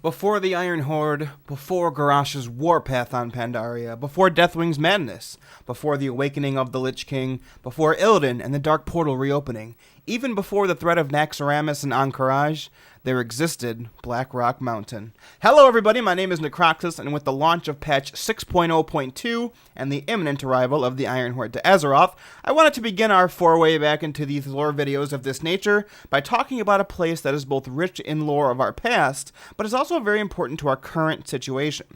Before the Iron Horde, before Garrosh's warpath on Pandaria, before Deathwing's madness, before the awakening of the Lich King, before Illidan and the Dark Portal reopening, even before the threat of Naxxramas and Ahn'Qiraj, there existed Blackrock Mountain. Hello everybody, my name is Necroxis, and with the launch of patch 6.0.2 and the imminent arrival of the Iron Horde to Azeroth, I wanted to begin our foray back into these lore videos of this nature by talking about a place that is both rich in lore of our past, but is also very important to our current situation.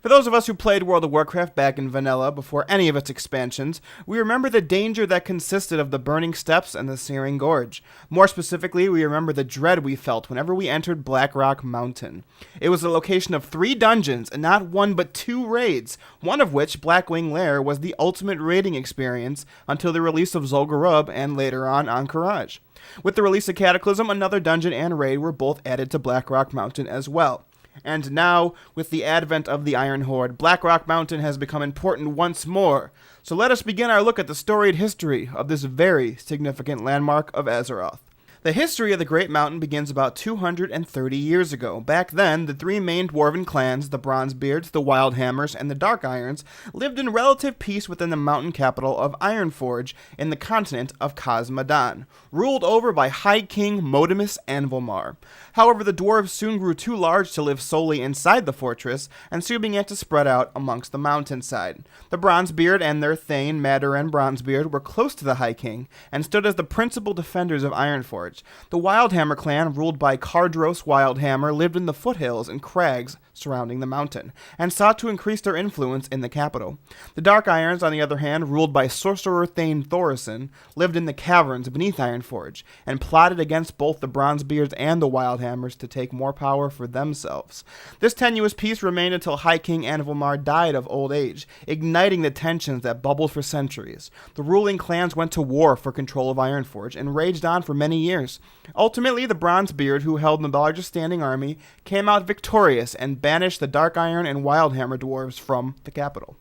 For those of us who played World of Warcraft back in vanilla before any of its expansions, we remember the danger that consisted of the Burning Steppes and the Searing Gorge. More specifically, we remember the dread we felt whenever we entered Blackrock Mountain. It was the location of 3 dungeons, and not 1 but 2 raids, one of which, Blackwing Lair, was the ultimate raiding experience until the release of Zul'Gurub and later on Ahn'Qiraj. With the release of Cataclysm, another dungeon and raid were both added to Blackrock Mountain as well. And now, with the advent of the Iron Horde, Blackrock Mountain has become important once more. So let us begin our look at the storied history of this very significant landmark of Azeroth. The history of the Great Mountain begins about 230 years ago. Back then, the 3 main dwarven clans, the Bronzebeards, the Wildhammers, and the Dark Irons, lived in relative peace within the mountain capital of Ironforge in the continent of Khaz-Modan, ruled over by High King Modimus Anvilmar. However, the dwarves soon grew too large to live solely inside the fortress, and soon began to spread out amongst the mountainside. The Bronzebeard and their thane, Madaran Bronzebeard, were close to the High King, and stood as the principal defenders of Ironforge. The Wildhammer clan, ruled by Cardros Wildhammer, lived in the foothills and crags surrounding the mountain, and sought to increase their influence in the capital. The Dark Irons, on the other hand, ruled by sorcerer Thane Thorison, lived in the caverns beneath Ironforge, and plotted against both the Bronzebeards and the Wildhammers to take more power for themselves. This tenuous peace remained until High King Anvilmar died of old age, igniting the tensions that bubbled for centuries. The ruling clans went to war for control of Ironforge, and raged on for many years. Ultimately, the Bronzebeard, who held the largest standing army, came out victorious and banished the Dark Iron and Wildhammer dwarves from the capital.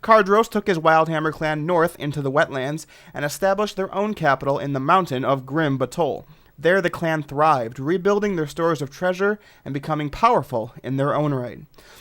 Cardros took his Wildhammer clan north into the wetlands and established their own capital in the mountain of Grim Batol. There the clan thrived, rebuilding their stores of treasure and becoming powerful in their own right.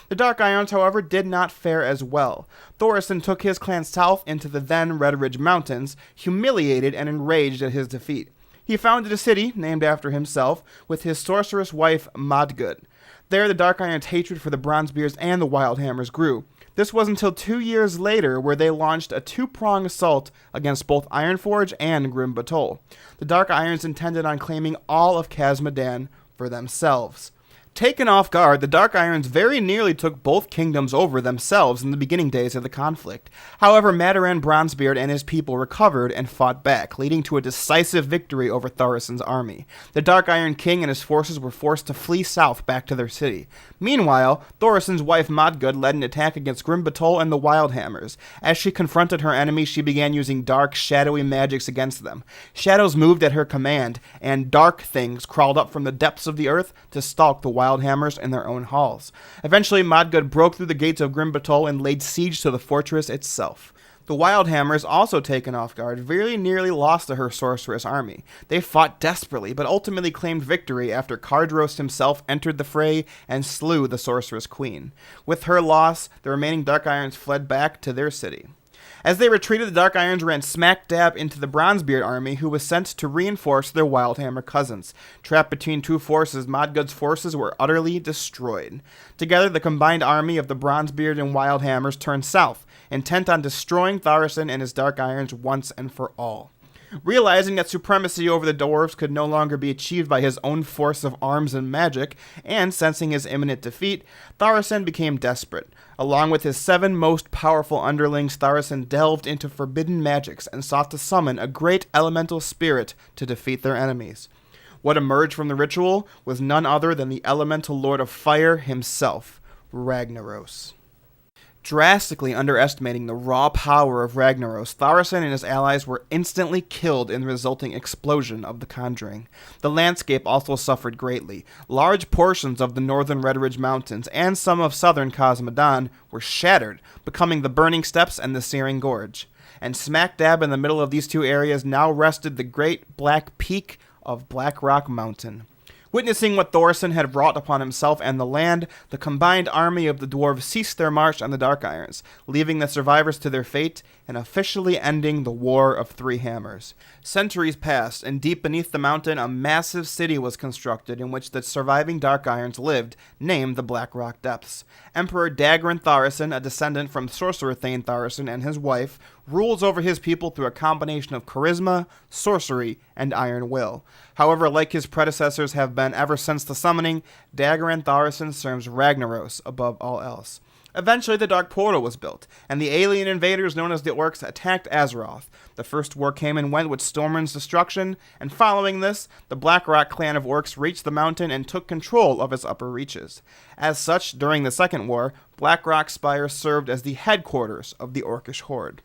The Dark Irons, however, did not fare as well. Thorison took his clan south into the then Red Ridge Mountains, humiliated and enraged at his defeat. He founded a city, named after himself, with his sorceress wife Modgud. There the Dark Iron's hatred for the Bronzebeards and the Wildhammers grew. This was until 2 years later where they launched a 2-pronged assault against both Ironforge and Grim Batol. The Dark Irons intended on claiming all of Khaz-Modan for themselves. Taken off guard, the Dark Irons very nearly took both kingdoms over themselves in the beginning days of the conflict. However, Madaran Bronzebeard and his people recovered and fought back, leading to a decisive victory over Thorison's army. The Dark Iron King and his forces were forced to flee south back to their city. Meanwhile, Thorison's wife Modgud led an attack against Grim Batol and the Wildhammers. As she confronted her enemy, she began using dark, shadowy magics against them. Shadows moved at her command, and dark things crawled up from the depths of the earth to stalk the Wildhammers in their own halls. Eventually, Modgud broke through the gates of Grim Batol and laid siege to the fortress itself. The Wildhammers, also taken off guard, very nearly lost to her sorceress army. They fought desperately, but ultimately claimed victory after Cardros himself entered the fray and slew the sorceress queen. With her loss, the remaining Dark Irons fled back to their city. As they retreated, the Dark Irons ran smack dab into the Bronzebeard army, who was sent to reinforce their Wildhammer cousins. Trapped between 2 forces, Modgud's forces were utterly destroyed. Together, the combined army of the Bronzebeard and Wildhammers turned south, intent on destroying Thorison and his Dark Irons once and for all. Realizing that supremacy over the dwarves could no longer be achieved by his own force of arms and magic, and sensing his imminent defeat, Thorison became desperate. Along with his 7 most powerful underlings, Thorison delved into forbidden magics and sought to summon a great elemental spirit to defeat their enemies. What emerged from the ritual was none other than the elemental lord of fire himself, Ragnaros. Drastically underestimating the raw power of Ragnaros, Thorison and his allies were instantly killed in the resulting explosion of the conjuring. The landscape also suffered greatly. Large portions of the northern Red Ridge Mountains and some of southern Khaz-Modan were shattered, becoming the Burning Steppes and the Searing Gorge. And smack dab in the middle of these 2 areas now rested the great black peak of Blackrock Mountain. Witnessing what Thorson had wrought upon himself and the land, the combined army of the dwarves ceased their march on the Dark Irons, leaving the survivors to their fate and officially ending the War of Three Hammers. Centuries passed, and deep beneath the mountain a massive city was constructed in which the surviving Dark Irons lived, named the Blackrock Depths. Emperor Dagran Tharason, a descendant from Sorcerer Thane Tharason and his wife, rules over his people through a combination of charisma, sorcery, and iron will. However, like his predecessors have been ever since the summoning, Dagran Tharason serves Ragnaros above all else. Eventually, the Dark Portal was built, and the alien invaders known as the Orcs attacked Azeroth. The first war came and went with Stormrun's destruction, and following this, the Blackrock clan of Orcs reached the mountain and took control of its upper reaches. As such, during the Second War, Blackrock Spire served as the headquarters of the Orcish Horde.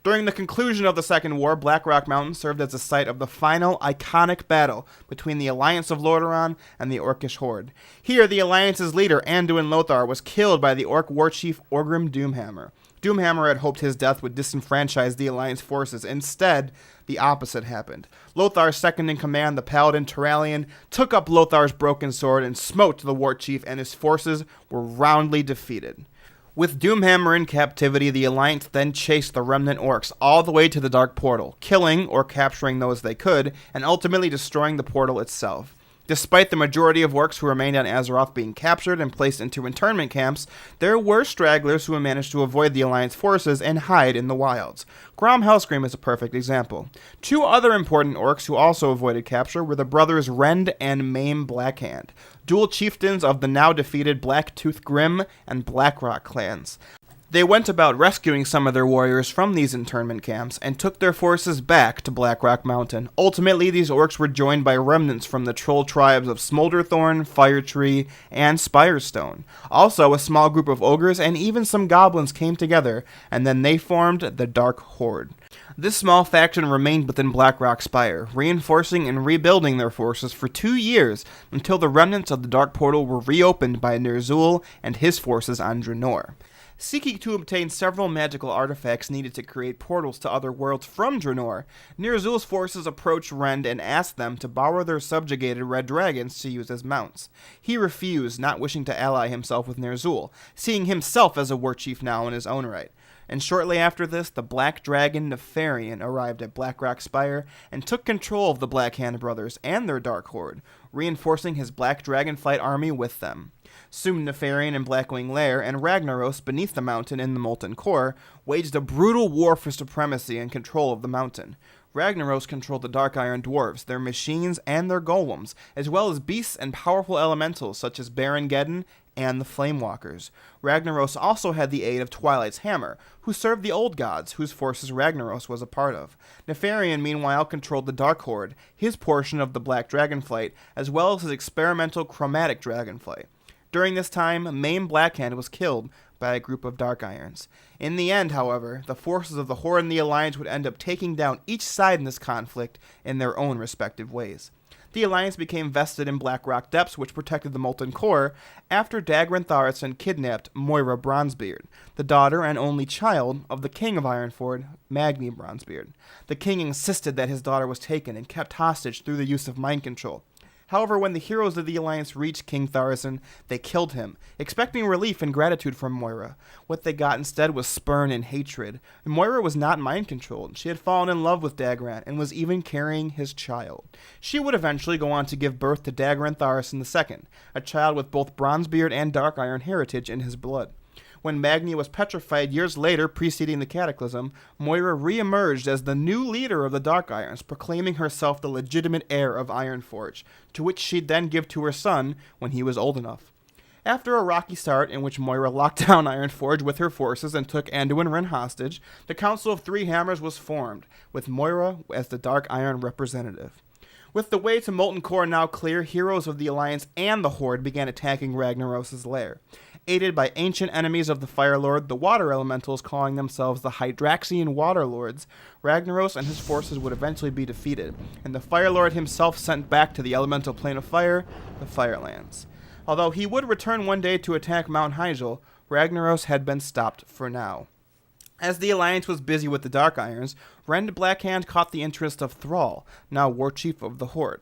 During the conclusion of the Second War, Blackrock Mountain served as the site of the final iconic battle between the Alliance of Lordaeron and the Orcish Horde. Here, the Alliance's leader, Anduin Lothar, was killed by the Orc war chief Orgrim Doomhammer. Doomhammer had hoped his death would disenfranchise the Alliance forces. Instead, the opposite happened. Lothar's second-in-command, the Paladin Turalian, took up Lothar's broken sword and smote the war chief, and his forces were roundly defeated. With Doomhammer in captivity, the Alliance then chased the remnant Orcs all the way to the Dark Portal, killing or capturing those they could, and ultimately destroying the portal itself. Despite the majority of Orcs who remained on Azeroth being captured and placed into internment camps, there were stragglers who managed to avoid the Alliance forces and hide in the wilds. Grom Hellscream is a perfect example. Two other important Orcs who also avoided capture were the brothers Rend and Maim Blackhand, dual chieftains of the now defeated Blacktooth Grim and Blackrock clans. They went about rescuing some of their warriors from these internment camps and took their forces back to Blackrock Mountain. Ultimately, these orcs were joined by remnants from the troll tribes of Smolderthorn, Firetree, and Spirestone. Also, a small group of ogres and even some goblins came together, and then they formed the Dark Horde. This small faction remained within Blackrock Spire, reinforcing and rebuilding their forces for 2 years until the remnants of the Dark Portal were reopened by Ner'zhul and his forces on Draenor. Seeking to obtain several magical artifacts needed to create portals to other worlds from Draenor, Ner'zhul's forces approached Rend and asked them to borrow their subjugated red dragons to use as mounts. He refused, not wishing to ally himself with Ner'zhul, seeing himself as a war chief now in his own right. And shortly after this, the Black Dragon Nefarian arrived at Blackrock Spire and took control of the Blackhand brothers and their Dark Horde, reinforcing his Black Dragonflight army with them. Soon Nefarian and Blackwing Lair and Ragnaros beneath the mountain in the Molten Core waged a brutal war for supremacy and control of the mountain. Ragnaros controlled the Dark Iron Dwarves, their machines, and their golems, as well as beasts and powerful elementals such as Baron Geddon and the Flamewalkers. Ragnaros also had the aid of Twilight's Hammer, who served the Old Gods, whose forces Ragnaros was a part of. Nefarian, meanwhile, controlled the Dark Horde, his portion of the Black Dragonflight, as well as his experimental Chromatic Dragonflight. During this time, Maim Blackhand was killed by a group of Dark Irons. In the end, however, the forces of the Horde and the Alliance would end up taking down each side in this conflict in their own respective ways. The Alliance became vested in Blackrock Depths, which protected the Molten Core, after Dagran Tharason kidnapped Moira Bronzebeard, the daughter and only child of the King of Ironforge, Magni Bronzebeard. The king insisted that his daughter was taken and kept hostage through the use of mind control. However, when the heroes of the Alliance reached King Tharason, they killed him, expecting relief and gratitude from Moira. What they got instead was spurn and hatred. Moira was not mind-controlled. She had fallen in love with Dagran and was even carrying his child. She would eventually go on to give birth to Dagran Tharason II, a child with both Bronzebeard and Dark Iron heritage in his blood. When Magni was petrified years later, preceding the Cataclysm, Moira re-emerged as the new leader of the Dark Irons, proclaiming herself the legitimate heir of Ironforge, to which she'd then give to her son when he was old enough. After a rocky start in which Moira locked down Ironforge with her forces and took Anduin Wrynn hostage, the Council of Three Hammers was formed, with Moira as the Dark Iron representative. With the way to Molten Core now clear, heroes of the Alliance and the Horde began attacking Ragnaros' lair. Aided by ancient enemies of the Fire Lord, the Water Elementals calling themselves the Hydraxian Water Lords, Ragnaros and his forces would eventually be defeated, and the Fire Lord himself sent back to the elemental plane of fire, the Firelands. Although he would return one day to attack Mount Hyjal, Ragnaros had been stopped for now. As the Alliance was busy with the Dark Irons, Rend Blackhand caught the interest of Thrall, now War Chief of the Horde.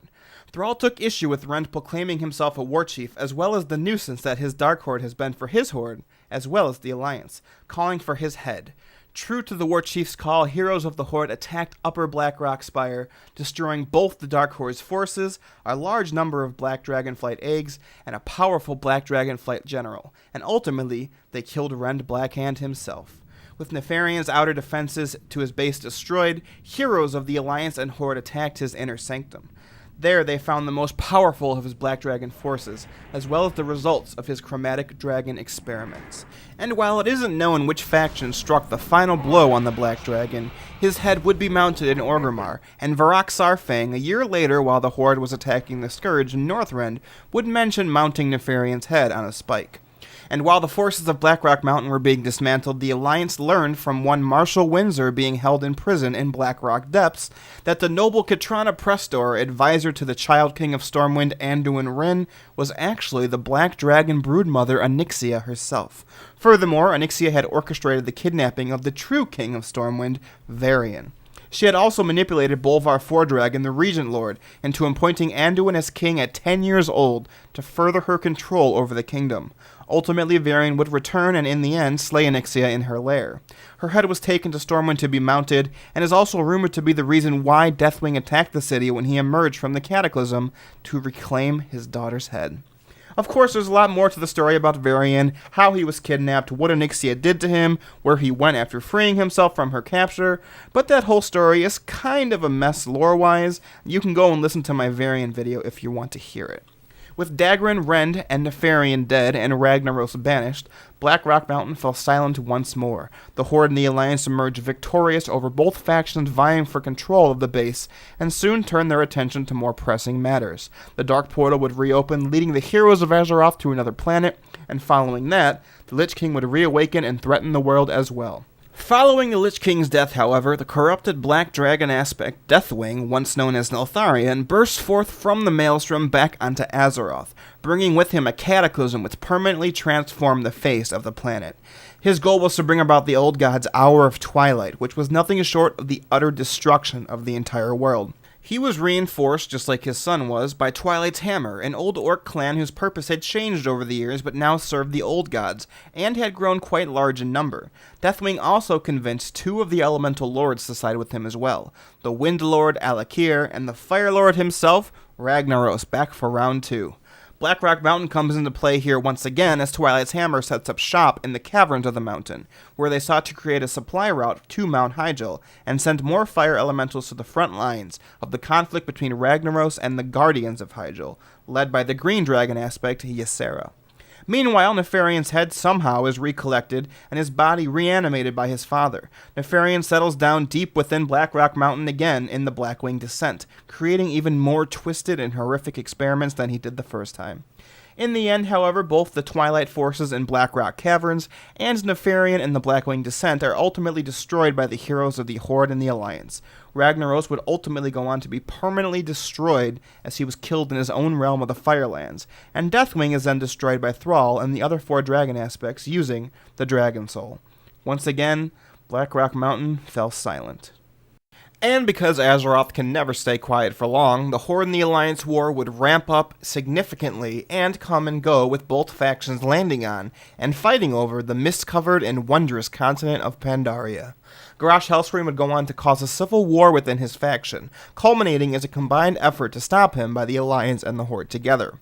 Thrall took issue with Rend proclaiming himself a war chief, as well as the nuisance that his Dark Horde has been for his horde, as well as the Alliance, calling for his head. True to the war chief's call, heroes of the Horde attacked Upper Blackrock Spire, destroying both the Dark Horde's forces, a large number of Black Dragonflight eggs, and a powerful Black Dragonflight general, and ultimately, they killed Rend Blackhand himself. With Nefarian's outer defenses to his base destroyed, heroes of the Alliance and Horde attacked his inner sanctum. There they found the most powerful of his Black Dragon forces, as well as the results of his Chromatic Dragon experiments. And while it isn't known which faction struck the final blow on the Black Dragon, his head would be mounted in Orgrimmar, and Varrock Sarfang, a year later while the Horde was attacking the Scourge in Northrend, would mention mounting Nefarian's head on a spike. And while the forces of Blackrock Mountain were being dismantled, the Alliance learned from one Marshal Windsor being held in prison in Blackrock Depths that the noble Katrana Prestor, advisor to the Child King of Stormwind Anduin Wrynn, was actually the Black Dragon broodmother Onyxia herself. Furthermore, Onyxia had orchestrated the kidnapping of the true King of Stormwind, Varian. She had also manipulated Bolvar Fordragon, the Regent Lord, into appointing Anduin as king at 10 years old to further her control over the kingdom. Ultimately, Varian would return and in the end slay Onyxia in her lair. Her head was taken to Stormwind to be mounted, and is also rumored to be the reason why Deathwing attacked the city when he emerged from the Cataclysm to reclaim his daughter's head. Of course, there's a lot more to the story about Varian, how he was kidnapped, what Onyxia did to him, where he went after freeing himself from her capture, but that whole story is kind of a mess lore-wise. You can go and listen to my Varian video if you want to hear it. With Dagran, Rend, and Nefarian dead and Ragnaros banished, Blackrock Mountain fell silent once more. The Horde and the Alliance emerged victorious over both factions vying for control of the base, and soon turned their attention to more pressing matters. The Dark Portal would reopen, leading the heroes of Azeroth to another planet, and following that, the Lich King would reawaken and threaten the world as well. Following the Lich King's death, however, the corrupted Black Dragon aspect, Deathwing, once known as Neltharion, burst forth from the Maelstrom back onto Azeroth, bringing with him a cataclysm which permanently transformed the face of the planet. His goal was to bring about the Old God's Hour of Twilight, which was nothing short of the utter destruction of the entire world. He was reinforced, just like his son was, by Twilight's Hammer, an old orc clan whose purpose had changed over the years but now served the Old Gods, and had grown quite large in number. Deathwing also convinced two of the Elemental Lords to side with him as well, the Wind Lord Alakir and the Fire Lord himself, Ragnaros, back for round 2. Blackrock Mountain comes into play here once again as Twilight's Hammer sets up shop in the caverns of the mountain, where they sought to create a supply route to Mount Hyjal, and send more fire elementals to the front lines of the conflict between Ragnaros and the Guardians of Hyjal, led by the Green Dragon aspect, Ysera. Meanwhile, Nefarian's head somehow is recollected and his body reanimated by his father. Nefarian settles down deep within Blackrock Mountain again in the Blackwing Descent, creating even more twisted and horrific experiments than he did the first time. In the end, however, both the Twilight forces in Blackrock Caverns and Nefarian in the Blackwing Descent are ultimately destroyed by the heroes of the Horde and the Alliance. Ragnaros would ultimately go on to be permanently destroyed as he was killed in his own realm of the Firelands, and Deathwing is then destroyed by Thrall and the other 4 dragon aspects using the Dragon Soul. Once again, Blackrock Mountain fell silent. And because Azeroth can never stay quiet for long, the Horde and the Alliance war would ramp up significantly and come and go, with both factions landing on and fighting over the mist-covered and wondrous continent of Pandaria. Garrosh Hellscream would go on to cause a civil war within his faction, culminating as a combined effort to stop him by the Alliance and the Horde together.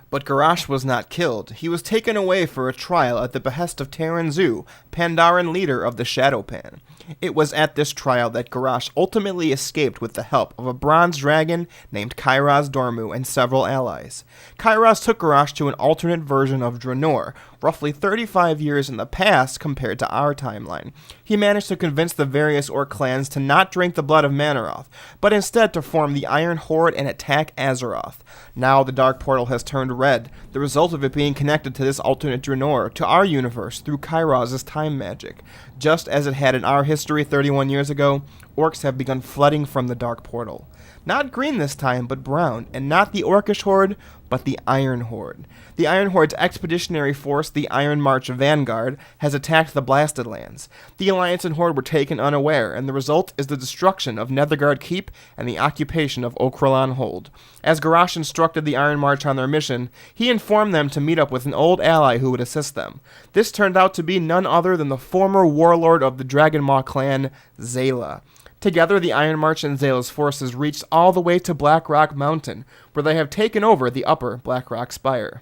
But Garrosh was not killed. He was taken away for a trial at the behest of Terran Zu, Pandaren leader of the Shadowpan. It was at this trial that Garrosh ultimately escaped with the help of a bronze dragon named Kairos Dormu and several allies. Kairos took Garrosh to an alternate version of Draenor, roughly 35 years in the past compared to our timeline. He managed to convince the various Orc clans to not drink the blood of Manaroth, but instead to form the Iron Horde and attack Azeroth. Now the Dark Portal has turned red, the result of it being connected to this alternate Draenor, to our universe through Kairos' time magic. Just as it had in our history 31 years ago, Orcs have begun flooding from the Dark Portal. Not green this time, but brown, and not the Orcish Horde, but the Iron Horde. The Iron Horde's expeditionary force, the Iron March Vanguard, has attacked the Blasted Lands. The Alliance and Horde were taken unaware, and the result is the destruction of Nethergard Keep and the occupation of Okralon Hold. As Garrosh instructed the Iron March on their mission, he informed them to meet up with an old ally who would assist them. This turned out to be none other than the former warlord of the Dragonmaw clan, Zayla. Together, the Iron March and Zayla's forces reached all the way to Blackrock Mountain, where they have taken over the upper Blackrock Spire.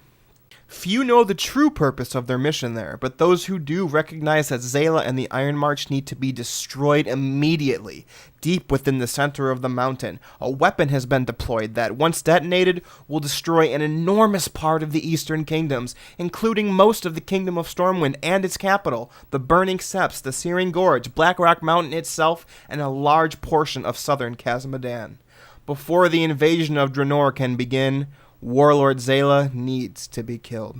Few know the true purpose of their mission there, but those who do recognize that Zayla and the Iron March need to be destroyed immediately. Deep within the center of the mountain, a weapon has been deployed that, once detonated, will destroy an enormous part of the Eastern Kingdoms, including most of the Kingdom of Stormwind and its capital, the Burning Seps, the Searing Gorge, Blackrock Mountain itself, and a large portion of southern Khazad-Dûm. Before the invasion of Draenor can begin, Warlord Zayla needs to be killed.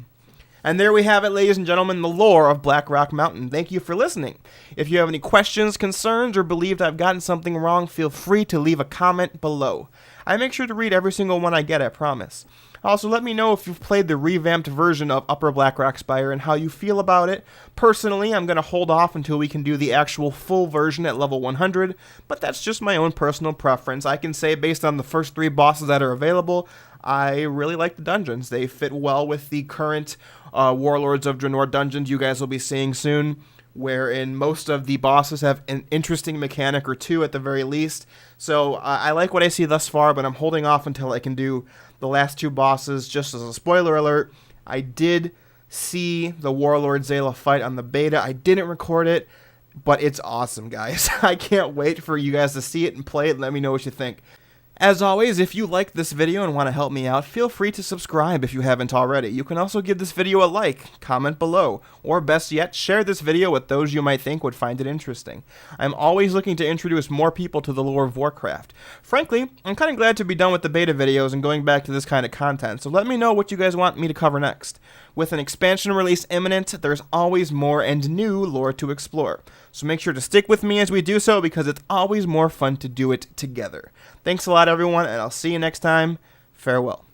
And there we have it, ladies and gentlemen, the lore of Blackrock Mountain. Thank you for listening. If you have any questions, concerns, or believe I've gotten something wrong, feel free to leave a comment below. I make sure to read every single one I get, I promise. Also, let me know if you've played the revamped version of Upper Blackrock Spire and how you feel about it. Personally, I'm going to hold off until we can do the actual full version at level 100, but that's just my own personal preference. I can say, based on the first 3 bosses that are available, I really like the dungeons. They fit well with the current Warlords of Draenor dungeons you guys will be seeing soon, wherein most of the bosses have an interesting mechanic or two at the very least. So I like what I see thus far, but I'm holding off until I can do the last 2 bosses. Just as a spoiler alert, I did see the Warlord Zayla fight on the beta. I didn't record it, but it's awesome, guys. I can't wait for you guys to see it and play it and let me know what you think. As always, if you liked this video and want to help me out, feel free to subscribe if you haven't already. You can also give this video a like, comment below, or best yet, share this video with those you might think would find it interesting. I'm always looking to introduce more people to the lore of Warcraft. Frankly, I'm kind of glad to be done with the beta videos and going back to this kind of content, so let me know what you guys want me to cover next. With an expansion release imminent, there's always more and new lore to explore. So make sure to stick with me as we do so, because it's always more fun to do it together. Thanks a lot, everyone, and I'll see you next time. Farewell.